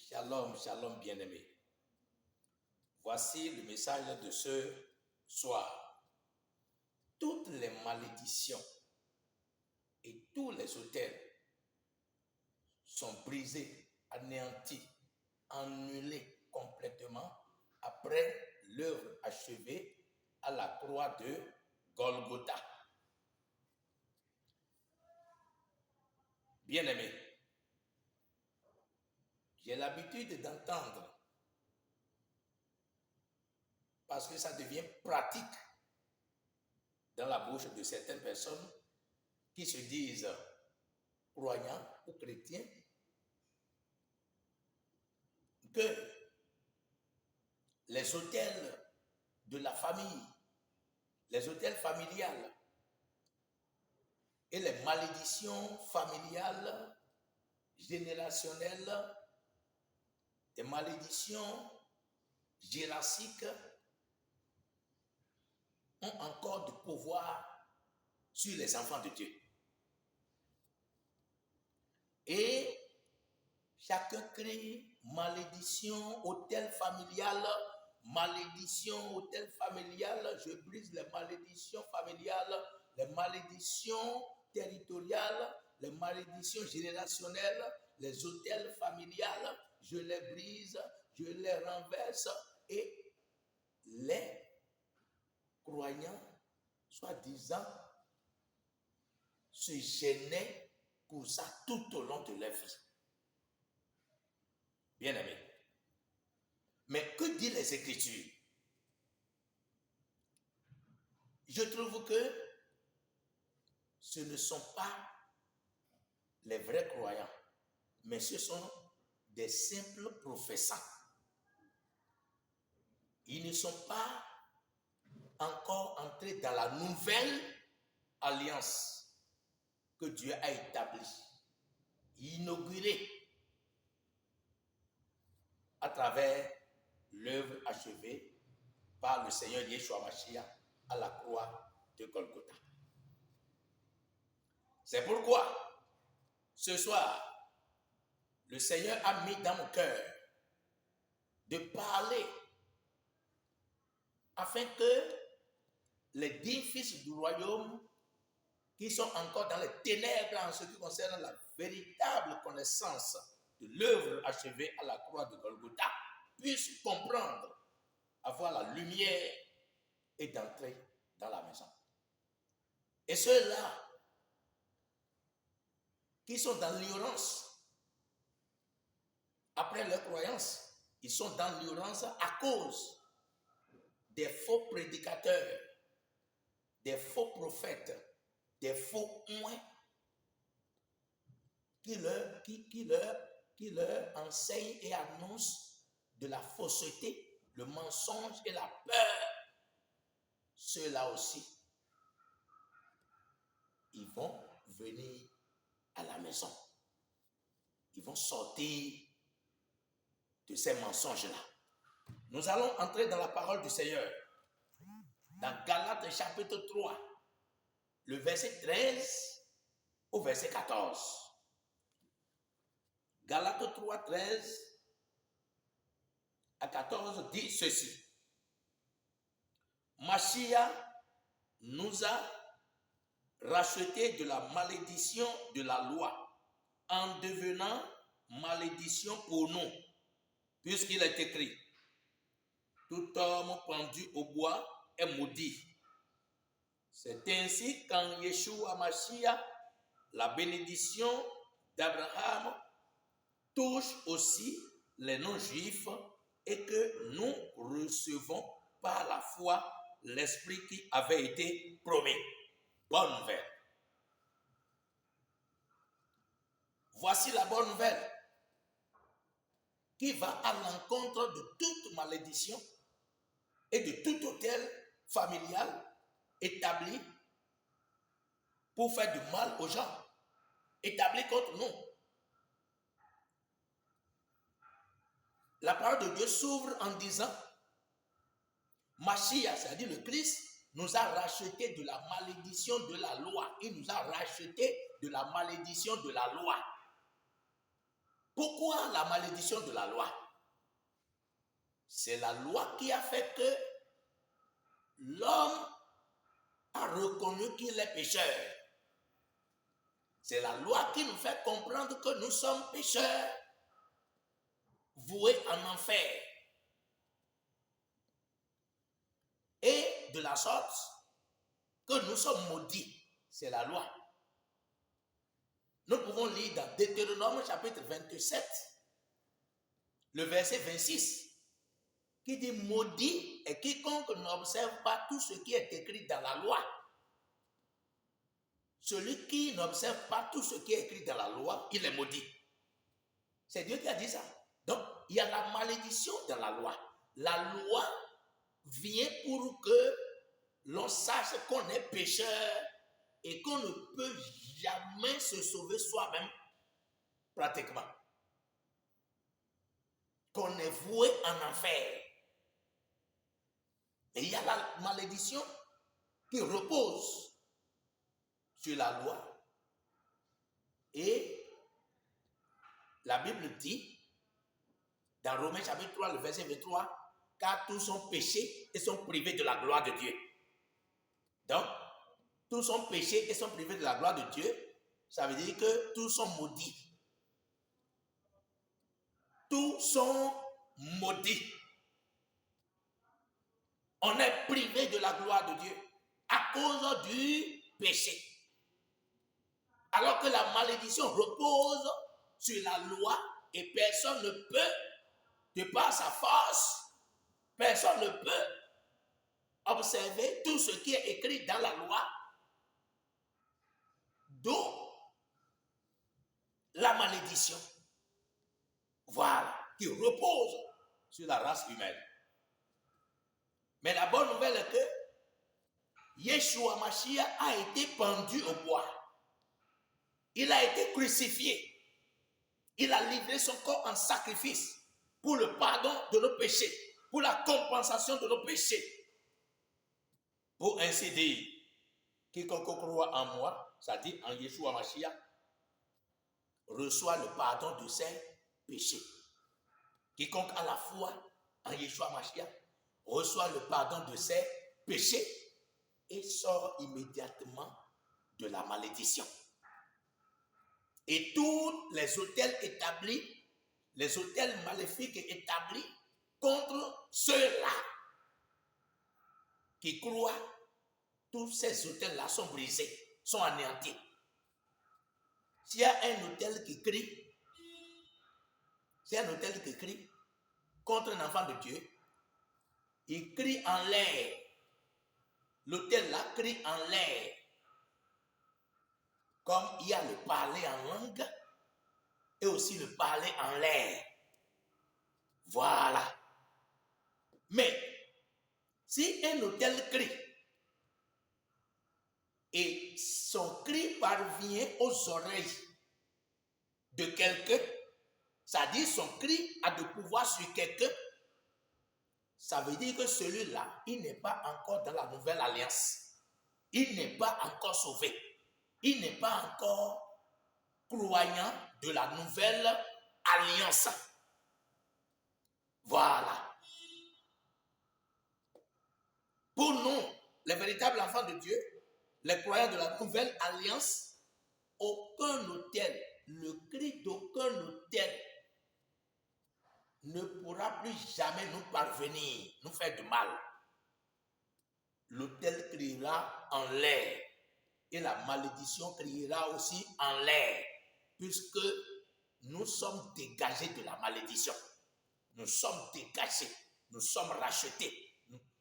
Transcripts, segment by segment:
Shalom, shalom bien-aimé. Voici le message de ce soir. Toutes les malédictions et tous les autels sont brisés, anéantis, annulés complètement après l'œuvre achevée à la croix de Golgotha. Bien-aimé, j'ai l'habitude d'entendre, parce que ça devient pratique dans la bouche de certaines personnes qui se disent croyants ou chrétiens, que les autels de la famille, les autels familiales et les malédictions familiales, générationnelles, des malédictions jurassiques ont encore du pouvoir sur les enfants de Dieu. Et chacun crie malédiction, autel familial, malédiction, autel familial. Je brise les malédictions familiales, les malédictions territoriales, les malédictions générationnelles, les autels familiales. Je les brise, je les renverse et les croyants, soi-disant, se gênaient pour ça tout au long de leur vie. Bien-aimé. Mais que disent les Écritures? Je trouve que ce ne sont pas les vrais croyants, mais ce sont des simples professants. Ils ne sont pas encore entrés dans la nouvelle alliance que Dieu a établie, inaugurée à travers l'œuvre achevée par le Seigneur Yeshua Mashiach à la croix de Golgotha. C'est pourquoi, ce soir, le Seigneur a mis dans mon cœur de parler afin que les 10 fils du royaume qui sont encore dans les ténèbres en ce qui concerne la véritable connaissance de l'œuvre achevée à la croix de Golgotha puissent comprendre, avoir la lumière et d'entrer dans la maison. Et ceux-là qui sont dans l'ignorance, après leur croyance, ils sont dans l'ignorance à cause des faux prédicateurs, des faux prophètes, des faux oints qui leur enseignent et annoncent de la fausseté, le mensonge et la peur. Ceux-là aussi, ils vont venir à la maison. Ils vont sortir de ces mensonges-là. Nous allons entrer dans la parole du Seigneur. Dans Galates chapitre 3, le verset 13 au verset 14. Galates 3, 13 à 14 dit ceci. Mashiach nous a racheté de la malédiction de la loi en devenant malédiction pour nous, puisqu'il est écrit, tout homme pendu au bois est maudit. C'est ainsi qu'en Yeshua Mashiach, la bénédiction d'Abraham touche aussi les non-juifs et que nous recevons par la foi l'Esprit qui avait été promis. Bonne nouvelle. Voici la bonne nouvelle qui va à l'encontre de toute malédiction et de tout autel familial établi pour faire du mal aux gens, établi contre nous. La parole de Dieu s'ouvre en disant, Mashiach, c'est-à-dire le Christ, nous a racheté de la malédiction de la loi. Il nous a racheté de la malédiction de la loi. Pourquoi la malédiction de la loi? C'est la loi qui a fait que l'homme a reconnu qu'il est pécheur. C'est la loi qui nous fait comprendre que nous sommes pécheurs, voués en enfer. Et de la sorte que nous sommes maudits. C'est la loi. Nous pouvons lire dans Deutéronome chapitre 27, le verset 26, qui dit: maudit est quiconque n'observe pas tout ce qui est écrit dans la loi. Celui qui n'observe pas tout ce qui est écrit dans la loi, il est maudit. C'est Dieu qui a dit ça. Donc, il y a la malédiction dans la loi. La loi vient pour que l'on sache qu'on est pécheur et qu'on ne peut jamais se sauver soi-même, pratiquement. Qu'on est voué en enfer. Et il y a la malédiction qui repose sur la loi. Et la Bible dit, dans Romains chapitre 3, le verset 23, car tous sont péchés et sont privés de la gloire de Dieu. Donc, tous sont péchés et sont privés de la gloire de Dieu. Ça veut dire que tous sont maudits. Tous sont maudits. On est privé de la gloire de Dieu à cause du péché. Alors que la malédiction repose sur la loi et personne ne peut, de par sa force, personne ne peut observer tout ce qui est écrit dans la loi, d'où la malédiction. Voilà, qui repose sur la race humaine. Mais la bonne nouvelle est que Yeshua Mashiach a été pendu au bois. Il a été crucifié. Il a livré son corps en sacrifice pour le pardon de nos péchés, pour la compensation de nos péchés. Pour ainsi dire, quiconque croit en moi, c'est-à-dire en Yeshua Mashiach, reçoit le pardon de ses péchés. Quiconque a la foi en Yeshua Mashiach reçoit le pardon de ses péchés et sort immédiatement de la malédiction. Et tous les autels établis, les autels maléfiques établis contre ceux-là qui croient, tous ces autels-là sont brisés, sont anéantis. S'il y a un autel qui crie, contre un enfant de Dieu, il crie en l'air. L'autel-là crie en l'air. Comme il y a le parler en langue et aussi le parler en l'air. Voilà. Mais si un autel crie et son cri parvient aux oreilles de quelqu'un, c'est-à-dire son cri a de pouvoir sur quelqu'un, ça veut dire que celui-là, il n'est pas encore dans la nouvelle alliance. Il n'est pas encore sauvé. Il n'est pas encore croyant de la nouvelle alliance. Voilà. Pour nous, les véritables enfants de Dieu, les croyants de la nouvelle alliance, aucun autel, le cri d'aucun autel ne pourra plus jamais nous parvenir, nous faire du mal. L'autel criera en l'air et la malédiction criera aussi en l'air, puisque nous sommes dégagés de la malédiction. Nous sommes dégagés, nous sommes rachetés,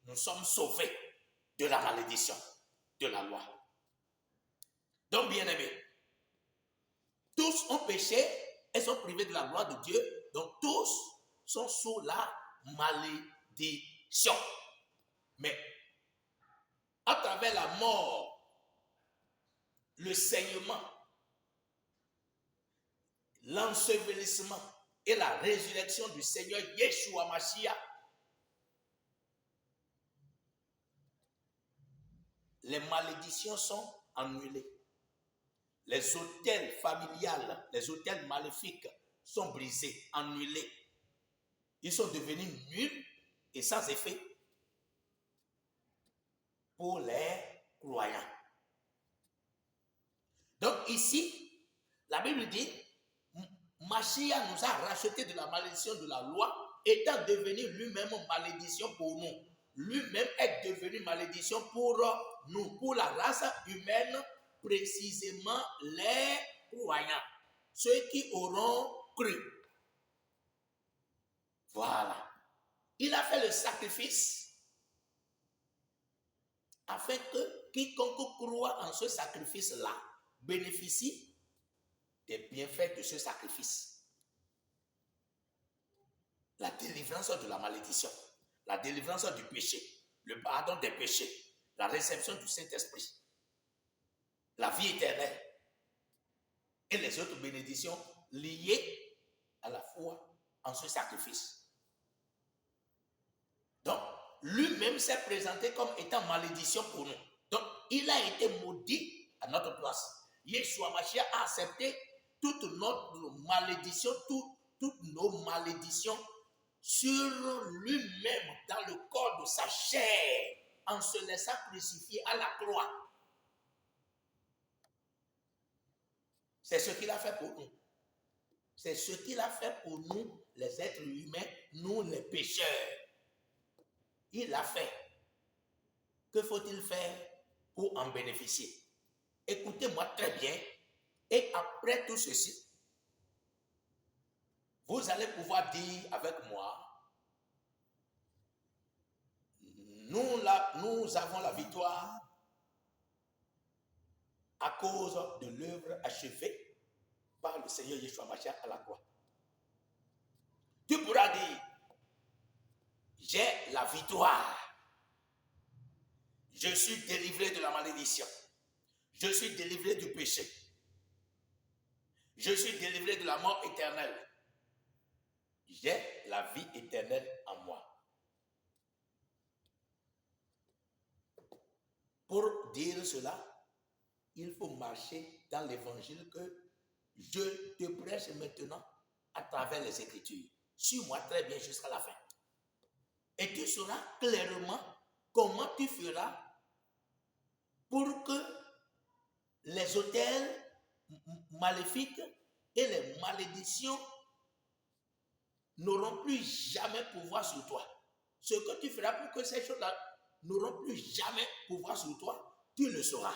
nous sommes sauvés de la malédiction, de la loi. Donc, bien-aimés, tous ont péché et sont privés de la gloire de Dieu, donc tous sont sous la malédiction. Mais à travers la mort, le saignement, l'ensevelissement et la résurrection du Seigneur Yeshua Mashiach, les malédictions sont annulées. Les autels familiales, les autels maléfiques sont brisés, annulés. Ils sont devenus nuls et sans effet pour les croyants. Donc ici, la Bible dit, Mashiach nous a racheté de la malédiction de la loi, étant devenu lui-même malédiction pour nous. Lui-même est devenu malédiction pour nous, pour la race humaine, précisément les croyants, ceux qui auront cru. Voilà. Il a fait le sacrifice afin que quiconque croit en ce sacrifice-là bénéficie des bienfaits de ce sacrifice. La délivrance de la malédiction, la délivrance du péché, le pardon des péchés, la réception du Saint-Esprit, la vie éternelle et les autres bénédictions liées à la foi en ce sacrifice. Donc, lui-même s'est présenté comme étant malédiction pour nous. Donc, il a été maudit à notre place. Yeshua Mashiach a accepté toute notre malédiction, toutes nos malédictions sur lui-même dans le corps de sa chair en se laissant crucifier à la croix. C'est ce qu'il a fait pour nous. C'est ce qu'il a fait pour nous, les êtres humains, nous les pécheurs. Il l'a fait. Que faut-il faire pour en bénéficier? Écoutez-moi très bien. Et après tout ceci, vous allez pouvoir dire avec moi, nous avons la victoire à cause de l'œuvre achevée par le Seigneur Yeshua Mashiach à la croix. Tu pourras dire, j'ai la victoire. Je suis délivré de la malédiction. Je suis délivré du péché. Je suis délivré de la mort éternelle. J'ai la vie éternelle en moi. Pour dire cela, il faut marcher dans l'évangile que je te prêche maintenant à travers les Écritures. Suis-moi très bien jusqu'à la fin. Et tu sauras clairement comment tu feras pour que les autels maléfiques et les malédictions n'auront plus jamais pouvoir sur toi. Ce que tu feras pour que ces choses-là n'auront plus jamais pouvoir sur toi, tu le sauras.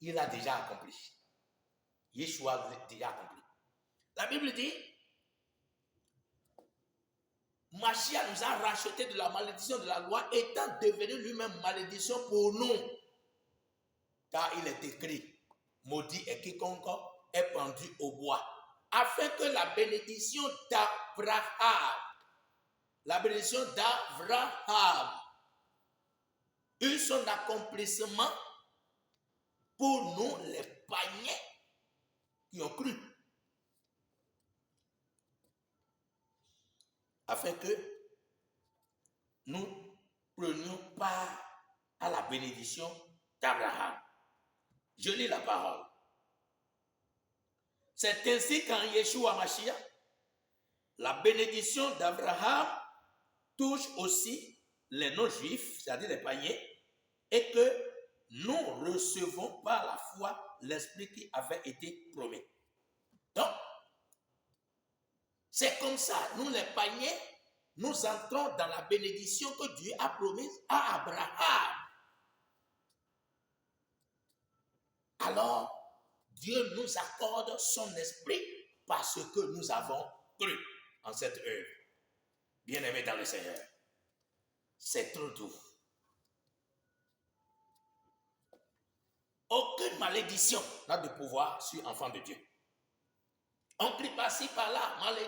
Il a déjà accompli. Yeshua a déjà accompli. La Bible dit, Mashiach nous a racheté de la malédiction de la loi, étant devenu lui-même malédiction pour nous. Car il est écrit, maudit est quiconque est pendu au bois, afin que la bénédiction d'Abraham eut son accomplissement pour nous les païens qui ont cru. Afin que nous prenions part à la bénédiction d'Abraham. Je lis la parole. C'est ainsi qu'en Yeshua Mashiach, la bénédiction d'Abraham touche aussi les non-juifs, c'est-à-dire les païens, et que nous recevons par la foi l'esprit qui avait été promis. Donc, c'est comme ça, nous les païens, nous entrons dans la bénédiction que Dieu a promise à Abraham. Alors, Dieu nous accorde son esprit parce que nous avons cru en cette œuvre. Bien-aimés dans le Seigneur, c'est trop doux. Aucune malédiction n'a de pouvoir sur l'enfant de Dieu. On crie par-ci, par-là, malédiction.